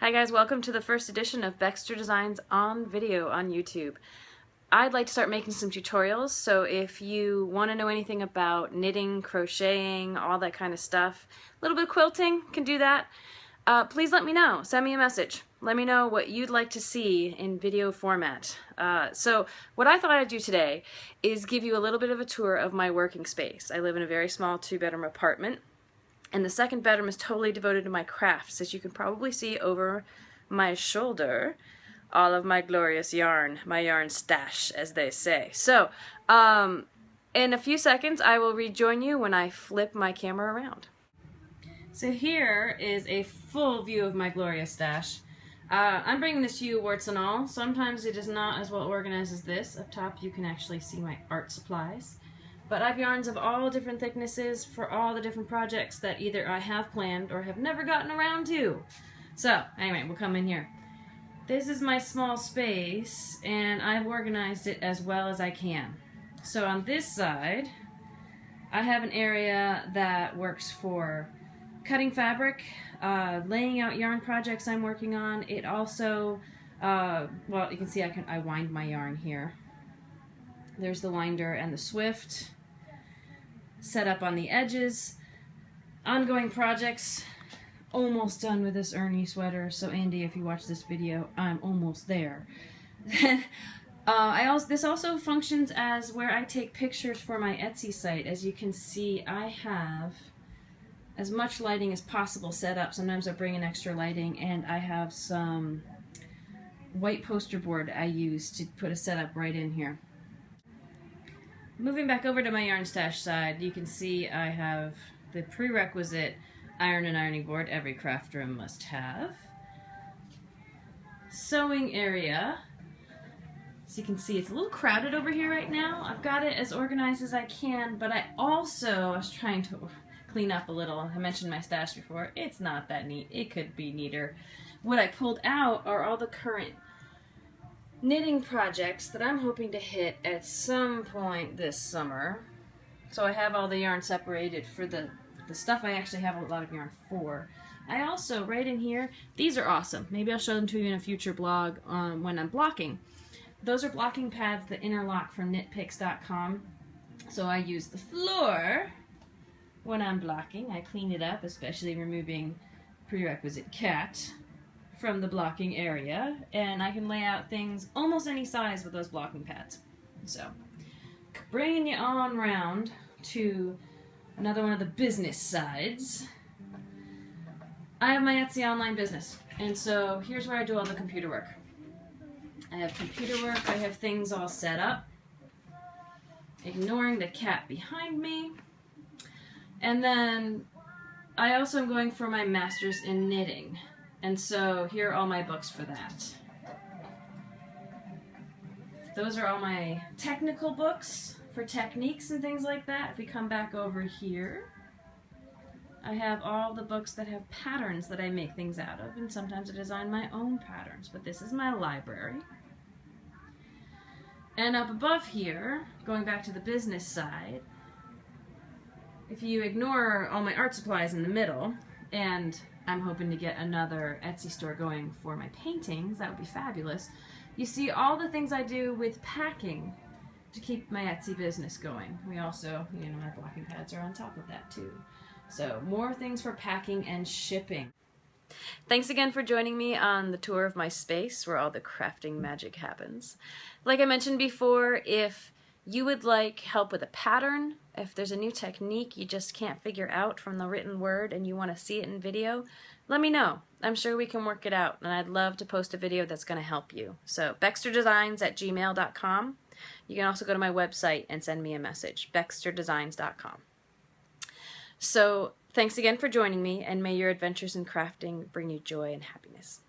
Hi guys, welcome to the first edition of Bexter Designs on video on YouTube. I'd like to start making some tutorials, so if you want to know anything about knitting, crocheting, all that kind of stuff, a little bit of quilting, can do that, please let me know. Send me a message. Let me know what you'd like to see in video format. So what I thought I'd do today is give you a little bit of a tour of my working space. I live in a very small 2-bedroom apartment. And the second bedroom is totally devoted to my crafts. As you can probably see over my shoulder, all of my glorious yarn, my yarn stash, as they say. So, in a few seconds, I will rejoin you when I flip my camera around. So here is a full view of my glorious stash. I'm bringing this to you warts and all. Sometimes it is not as well organized as this. Up top you can actually see my art supplies. But I have yarns of all different thicknesses for all the different projects that either I have planned or have never gotten around to. So, anyway, we'll come in here. This is my small space, and I've organized it as well as I can. So on this side, I have an area that works for cutting fabric, laying out yarn projects I'm working on. It also, well, you can see I wind my yarn here. There's the winder and the swift. Set up on the edges, ongoing projects, almost done with this Ernie sweater, so Andy, if you watch this video, I'm almost there. This also functions as where I take pictures for my Etsy site. As you can see, I have as much lighting as possible set up. Sometimes I bring in extra lighting, and I have some white poster board I use to put a setup right in here. Moving back over to my yarn stash side, you can see I have the prerequisite iron and ironing board every craft room must have. Sewing area. So you can see it's a little crowded over here right now. I've got it as organized as I can, but I was trying to clean up a little. I mentioned my stash before. It's not that neat. It could be neater. What I pulled out are all the current knitting projects that I'm hoping to hit at some point this summer. So I have all the yarn separated for the stuff I actually have a lot of yarn for. I also, right in here, these are awesome. Maybe I'll show them to you in a future blog when I'm blocking. Those are blocking pads that interlock from knitpicks.com. So I use the floor when I'm blocking. I clean it up, especially removing prerequisite cat from the blocking area, and I can lay out things almost any size with those blocking pads. So, bringing you on round to another one of the business sides. I have my Etsy online business, and so here's where I do all the computer work. I have computer work, I have things all set up, ignoring the cat behind me, and then I also am going for my master's in knitting. And so here are all my books for that. Those are all my technical books for techniques and things like that. If we come back over here, I have all the books that have patterns that I make things out of, and sometimes I design my own patterns, but this is my library. And up above here, going back to the business side, if you ignore all my art supplies in the middle, and I'm hoping to get another Etsy store going for my paintings, that would be fabulous. You see all the things I do with packing to keep my Etsy business going. We also, my blocking pads are on top of that too. So more things for packing and shipping. Thanks again for joining me on the tour of my space where all the crafting magic happens. Like I mentioned before, if you would like help with a pattern, if there's a new technique you just can't figure out from the written word and you want to see it in video, let me know. I'm sure we can work it out, and I'd love to post a video that's going to help you. So bexterdesigns@gmail.com. You can also go to my website and send me a message, bexterdesigns.com. So thanks again for joining me, and may your adventures in crafting bring you joy and happiness.